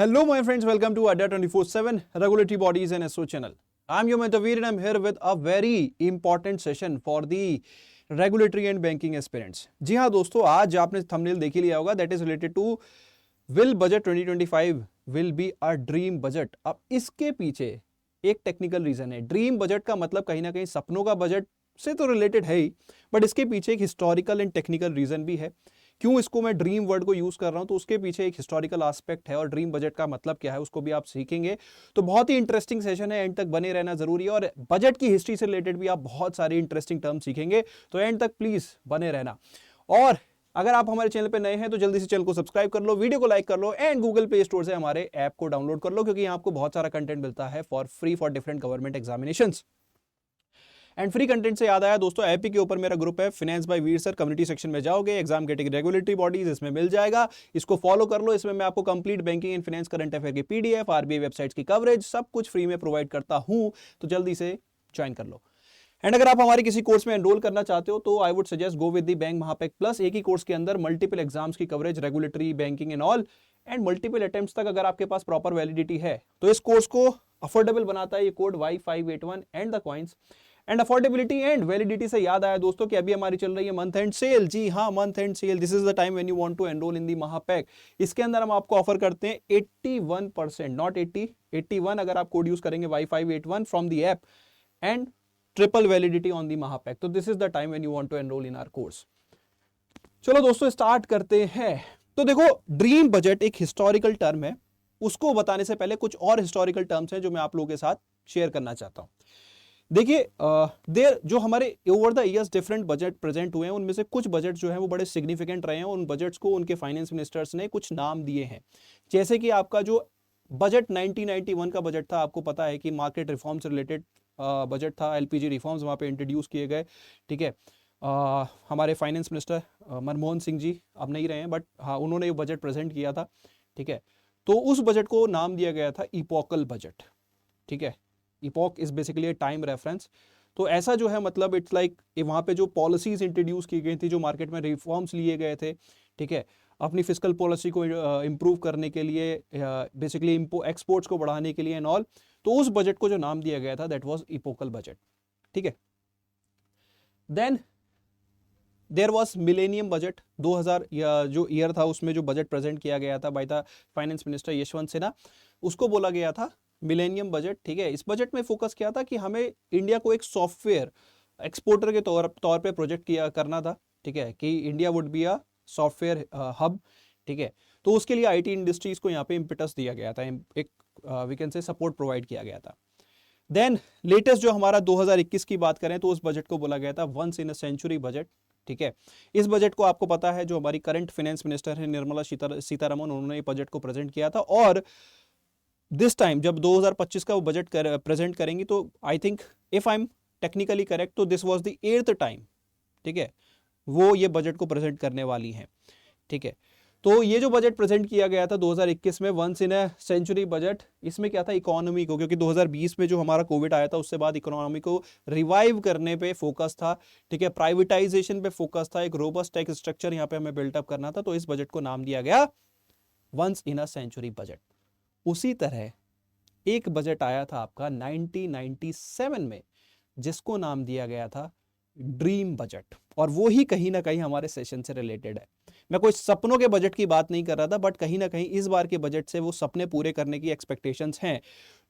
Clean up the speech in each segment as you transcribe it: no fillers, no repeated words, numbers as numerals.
Hello, my friends. Welcome to Adda 24/7 Regulatory Bodies and SO channel. I'm your mentor Veer and I'm here with a very important session for the regulatory and banking aspirants. जी हाँ दोस्तों, आज आपने thumbnail देख ही लिया होगा. That is related to will budget 2025 will be a dream budget. अब इसके पीछे एक टेक्निकल रीजन है. ड्रीम बजट का मतलब कहीं ना कहीं सपनों का बजट से तो रिलेटेड है ही, बट इसके पीछे एक हिस्टोरिकल एंड टेक्निकल रीजन भी है. क्यों इसको मैं ड्रीम वर्ड को यूज कर रहा हूं, तो उसके पीछे एक हिस्टोरिकल एस्पेक्ट है और ड्रीम बजट का मतलब क्या है उसको भी आप सीखेंगे. तो बहुत ही इंटरेस्टिंग सेशन है, एंड तक बने रहना जरूरी है. और बजट की हिस्ट्री से रिलेटेड भी आप बहुत सारी इंटरेस्टिंग टर्म सीखेंगे, तो एंड तक प्लीज बने रहना. और अगर आप हमारे चैनल पे नए हैं तो जल्दी से चैनल को सब्सक्राइब कर लो, वीडियो को लाइक कर लो एंड गूगल प्ले स्टोर से हमारे ऐप को डाउनलोड कर लो, क्योंकि यहाँ आपको बहुत सारा कंटेंट मिलता है for free for different government examinations. And free content से याद आया दोस्तों, एपी के ऊपर मेरा ग्रुप है फिनेंस बाय वीर सर. कम्युनिटी सेक्शन में जाओगे, एग्जाम कैटेगरी रेगुलेटरी बॉडीज इसमें मिल जाएगा. इसको फॉलो कर लो. इसमें मैं आपको complete banking and finance current affair की पीडीएफ, आरबीआई वेबसाइट्स की कवरेज, सब कुछ फ्री में प्रोवाइड करता हूं. तो जल्दी से ज्वाइन कर लो. एंड अगर आप हमारे किसी कोर्स में एनरोल करना चाहते हो तो I would suggest go with the bank Mahapack plus. एक ही कोर्स के अंदर मल्टीपल एग्जाम्स की coverage, regulatory, banking and all, and multiple attempts तक अगर आपके पास प्रॉपर वैलिडिटी है तो इस कोर्स को अफोर्डेबल बनाता है ये code Y581 and the coins. And affordability and validity से याद आया दोस्तों कि अभी हमारी चल रही है मंथ एंड सेल. जी हाँ, month end sale. This is the time when you want to enrol in the Mahapack. इसके अंदर हम आपको ऑफर करते हैं 81%, नॉट 80, 81 अगर आप कोड यूज करेंगे Y581 from the app, and triple validity on the Mahapack. तो this is the time when you want to enrol in our course. चलो दोस्तों स्टार्ट करते हैं. तो देखो, ड्रीम बजट एक हिस्टोरिकल टर्म है. उसको बताने से पहले कुछ और हिस्टोरिकल टर्म्स हैं जो मैं आप लोगों के साथ शेयर करना चाहता हूं. देखिए, देर जो हमारे over the years different budget present हुए हैं, उनमें से कुछ बजट जो है वो बड़े सिग्निफिकेंट रहे हैं. उन बजट्स को उनके फाइनेंस मिनिस्टर्स ने कुछ नाम दिए हैं. जैसे कि आपका जो बजट 1991 का बजट था, आपको पता है कि मार्केट रिफॉर्म से रिलेटेड बजट था. एलपीजी रिफॉर्म्स वहाँ पे इंट्रोड्यूस किए गए. ठीक है, हमारे फाइनेंस मिनिस्टर मनमोहन सिंह जी अब नहीं रहे हैं, बट हाँ उन्होंने ये बजट प्रेजेंट किया था. ठीक है, तो उस बजट को नाम दिया गया था इपोकल बजट. ठीक है, epoch is basically A time reference. तो ऐसा जो है मतलब इट्स लाइक वहाँ पे जो पॉलिसीज इंट्रोड्यूस की गई थी, जो मार्केट में रिफॉर्म्स लिए गए थे, ठीक है, अपनी फिस्कल पॉलिसी को इम्प्रूव करने के लिए, बेसिकली एक्सपोर्ट्स को बढ़ाने के लिए एंड ऑल, तो उस बजट को जो नाम दिया गया था दैट वाज इपोकल बजट. ठीक है, then there was millennium budget. 2000 जो ईयर था उसमें जो बजट प्रेजेंट किया गया था by the finance minister Yashwant Sinha, उसको बोला गया था मिलेनियम बजट. ठीक है, इस बजट में फोकस किया था कि हमें इंडिया को एक सॉफ्टवेयर एक्सपोर्टर के तौर पे प्रोजेक्ट किया करना था. ठीक है, कि India would be a software hub. ठीक है, तो उसके लिए आईटी इंडस्ट्रीज को यहाँ पे इम्पिटस दिया गया था, एक we can say support provide किया गया था. देन लेटेस्ट जो हमारा 2021 की बात करें तो उस बजट को बोला गया था once in a century budget. ठीक है, इस बजट को आपको पता है जो हमारी करंट फाइनेंस मिनिस्टर है निर्मला सीतारमन, उन्होंने बजट को प्रेजेंट किया था. और दिस टाइम जब 2025 का वो बजट प्रेजेंट करेंगी तो I think if I am technically correct तो this was the 8th time, ठीक है, वो ये बजट को प्रेजेंट करने वाली हैं. ठीक है, तो ये जो बजट प्रेजेंट किया गया था 2021 में, once in a century budget, इसमें क्या था, इकोनॉमी को, क्योंकि 2020 में जो हमारा कोविड आया था उससे बाद इकोनॉमी को रिवाइव करने पे फोकस था. ठीक है, प्राइवेटाइजेशन पे फोकस था, एक रोबस्ट टैक्स स्ट्रक्चर यहाँ पे हमें बिल्टअप करना था. तो इस बजट को नाम दिया गया once in a century budget. उसी तरह एक बजट आया था आपका 1997 में जिसको नाम दिया गया था ड्रीम बजट, और वो ही कहीं ना कहीं हमारे सेशन से रिलेटेड है. मैं कोई सपनों के बजट की बात नहीं कर रहा था, बट कहीं ना कहीं इस बार के बजट से वो सपने पूरे करने की एक्सपेक्टेशंस हैं.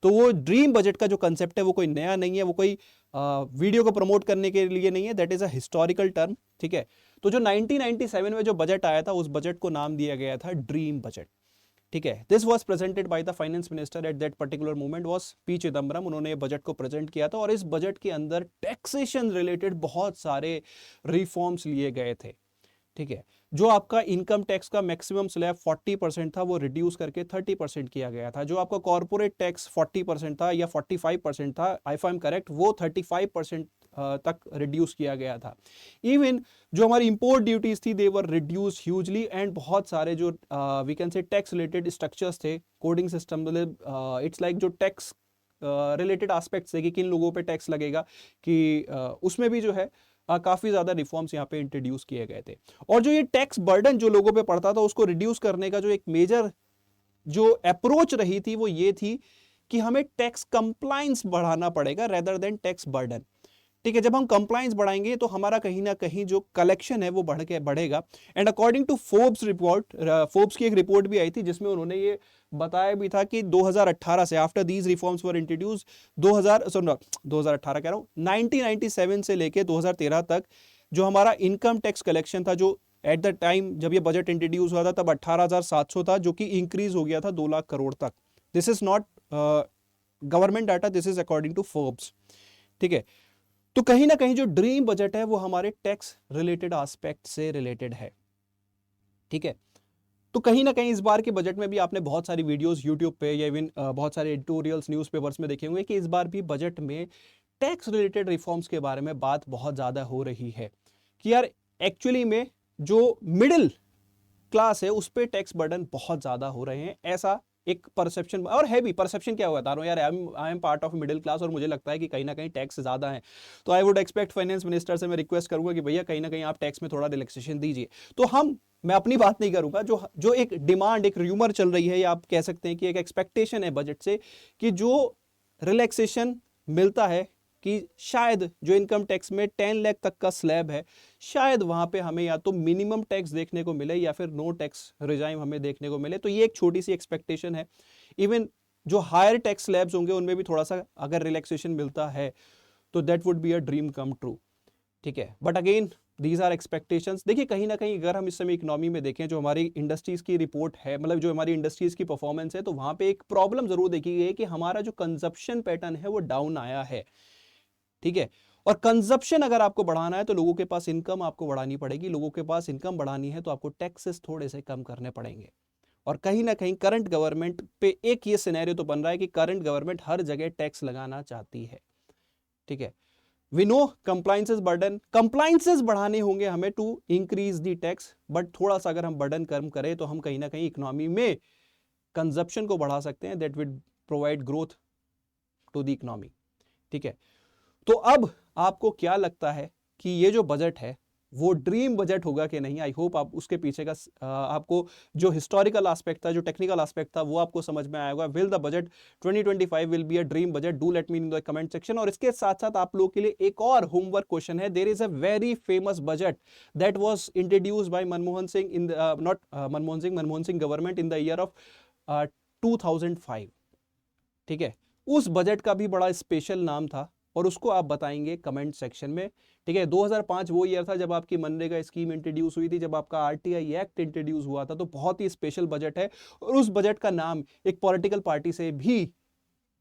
तो वो ड्रीम बजट का जो कंसेप्ट है वो कोई नया नहीं है, वो कोई वीडियो को प्रमोट करने के लिए नहीं है, that is a historical term. ठीक है, तो जो 1997 में जो बजट आया था उस बजट को नाम दिया गया था ड्रीम बजट. ठीक है, this was presented by the finance minister at that particular moment was P Chidambaram. उन्होंने बजट को प्रेजेंट किया था और इस बजट के अंदर टैक्सेशन रिलेटेड बहुत सारे रिफॉर्म्स लिए गए थे. ठीक है, जो आपका इनकम टैक्स का मैक्सिमम स्लैब 40% था वो रिड्यूस करके 30% किया गया था. जो आपका कॉर्पोरेट टैक्स 40% था या 45% था, इफ आई एम करेक्ट, वो 35% तक रिड्यूस किया गया था. इवन जो हमारी इंपोर्ट ड्यूटीज थी they were reduce hugely, and बहुत सारे जो we can say tax related structures थे, कोडिंग सिस्टम, मतलब इट्स लाइक जो टैक्स रिलेटेड एस्पेक्ट्स है कि किन लोगों पे टैक्स लगेगा, कि उसमें भी जो है काफी ज्यादा रिफॉर्म्स यहाँ पे इंट्रोड्यूस किए गए थे. और जो ये टैक्स बर्डन जो लोगों पे पड़ता था उसको रिड्यूस करने का जो एक मेजर जो अप्रोच रही थी वो ये थी कि हमें टैक्स कंप्लायंस बढ़ाना पड़ेगा रेदर देन टैक्स बर्डन। ठीक है, जब हम कंप्लायंस बढ़ाएंगे तो हमारा कहीं ना कहीं जो कलेक्शन है वो बढ़ेगा। And according to Forbes report, Forbes की एक रिपोर्ट भी आई थी जिसमें उन्होंने ये बताया भी था कि 2018 से after these reforms were introduce 2018 कह रहा हूं 1997 से लेके 2013 तक जो हमारा इनकम टैक्स कलेक्शन था, जो एट द टाइम जब ये बजट इंट्रोड्यूस हुआ था तब 18,700 था, जो कि इंक्रीज हो गया था 2 लाख करोड़ तक। This is not government data, this is according to Forbes. ठीक है, तो कहीं ना कहीं जो ड्रीम बजट है वो हमारे टैक्स रिलेटेड एस्पेक्ट से रिलेटेड है। ठीक है, तो कहीं ना कहीं इस बार के बजट में भी आपने बहुत सारी वीडियोस यूट्यूब पे या इवन बहुत सारे एडिटोरियल्स न्यूज़पेपर्स में देखे होंगे कि इस बार भी बजट में टैक्स रिलेटेड रिफॉर्म्स के बारे में बात बहुत ज़्यादा हो रही है कि यार एक्चुअली में जो मिडिल क्लास है उस पर टैक्स बर्डन बहुत ज़्यादा हो रहे हैं, ऐसा एक परसेप्शन। और है भी, परसेप्शन क्या हुआ यार, I am part of middle class और मुझे लगता है कि कहीं ना कहीं टैक्स ज़्यादा है, तो I would expect finance minister से मैं रिक्वेस्ट करूंगा कि भैया कहीं ना कहीं आप टैक्स में थोड़ा रिलैक्सेशन दीजिए। तो मैं अपनी बात नहीं करूंगा, जो एक डिमांड, एक र्यूमर चल रही है या आप कह सकते हैं कि एक एक्सपेक्टेशन है बजट से कि जो रिलैक्सेशन मिलता है कि शायद जो इनकम टैक्स में 10 लाख तक का स्लैब है, शायद वहां पे हमें या तो मिनिमम टैक्स देखने को मिले या फिर नो टैक्स रिजाइम हमें देखने को मिले। तो ये एक छोटी सी एक्सपेक्टेशन है। इवन जो हायर टैक्स स्लैब्स होंगे उनमें भी थोड़ा सा अगर रिलैक्सेशन मिलता है तो that would be a dream come true. ठीक है, but again these are expectations. देखिए कहीं ना कहीं अगर हम इस समय इकोनॉमी में देखें, जो हमारी इंडस्ट्रीज की रिपोर्ट है, मतलब जो हमारी इंडस्ट्रीज की परफॉर्मेंस है, तो वहां पे एक प्रॉब्लम जरूर देखी गई है कि हमारा जो कंजप्शन पैटर्न है वो डाउन आया है। ठीक है, और कंजप्शन अगर आपको बढ़ाना है तो लोगों के पास इनकम आपको बढ़ानी पड़ेगी, लोगों के पास इनकम बढ़ानी है तो आपको टैक्सेस थोड़े से कम करने पड़ेंगे। और कहीं ना कहीं करंट गवर्नमेंट पे एक ये सिनेरियो तो बन रहा है कि करंट गवर्नमेंट हर जगह टैक्स लगाना चाहती है। ठीक है, we know compliances burden, compliances बढ़ाने होंगे हमें to increase the tax, but थोड़ा सा अगर हम बर्डन कम करें तो हम कहीं ना कहीं इकोनॉमी में कंजप्शन को बढ़ा सकते हैं, that will provide growth to the economy. ठीक है, तो अब आपको क्या लगता है कि ये जो बजट है वो ड्रीम बजट होगा कि नहीं? आई होप आप उसके पीछे का आपको जो हिस्टोरिकल एस्पेक्ट था, जो टेक्निकल एस्पेक्ट था, वो आपको समझ में आया होगा। Will the budget 2025 will be a dream budget? Do let me in the comment section. और इसके साथ साथ आप लोगों के लिए एक और होमवर्क क्वेश्चन है। There is a very famous budget that was introduced by Manmohan Singh in not Manmohan Singh government in the year of 2005। ठीक है, उस बजट का भी बड़ा स्पेशल नाम था और उसको आप बताएंगे कमेंट सेक्शन में। ठीक है, 2005 वो ईयर था जब आपकी मनरेगा स्कीम इंट्रोड्यूस हुई थी, जब आपका आरटीआई एक्ट इंट्रोड्यूस हुआ था, तो बहुत ही स्पेशल बजट है और उस बजट का नाम एक पॉलिटिकल पार्टी से भी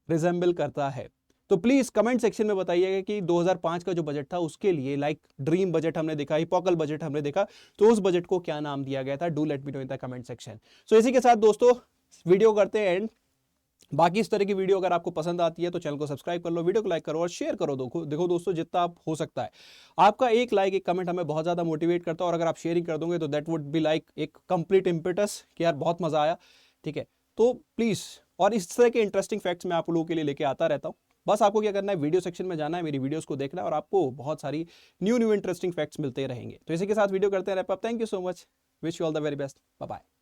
रिजेंबल करता है। तो प्लीज कमेंट सेक्शन में बताइएगा कि 2005 का जो बजट था उसके लिए, लाइक ड्रीम बजट हमने देखा, हिपोकल बजट हमने देखा, तो उस बजट को क्या नाम दिया गया था? Do let me know in the comment section. So इसी के साथ दोस्तों वीडियो करते हैं एंड। बाकी इस तरह की वीडियो अगर आपको पसंद आती है तो चैनल को सब्सक्राइब कर लो, वीडियो को लाइक करो और शेयर करो। देखो दोस्तों, जितना आप हो सकता है, आपका एक लाइक, एक कमेंट हमें बहुत ज़्यादा मोटिवेट करता है और अगर आप शेयरिंग कर दोगे तो दैट वुड बी लाइक एक कंप्लीट इम्पेटस कि यार बहुत मज़ा आया। ठीक है, तो प्लीज़, और इस तरह के इंटरेस्टिंग फैक्ट्स मैं आप लोगों के लिए लेके आता रहता हूँ। बस आपको क्या करना है, वीडियो सेक्शन में जाना है, मेरी वीडियोस को देखना है और आपको बहुत सारी न्यू इंटरेस्टिंग फैक्ट्स मिलते रहेंगे। तो इसी के साथ वीडियो करते हैं wrap up. Thank you so much, wish you all the very best, bye bye.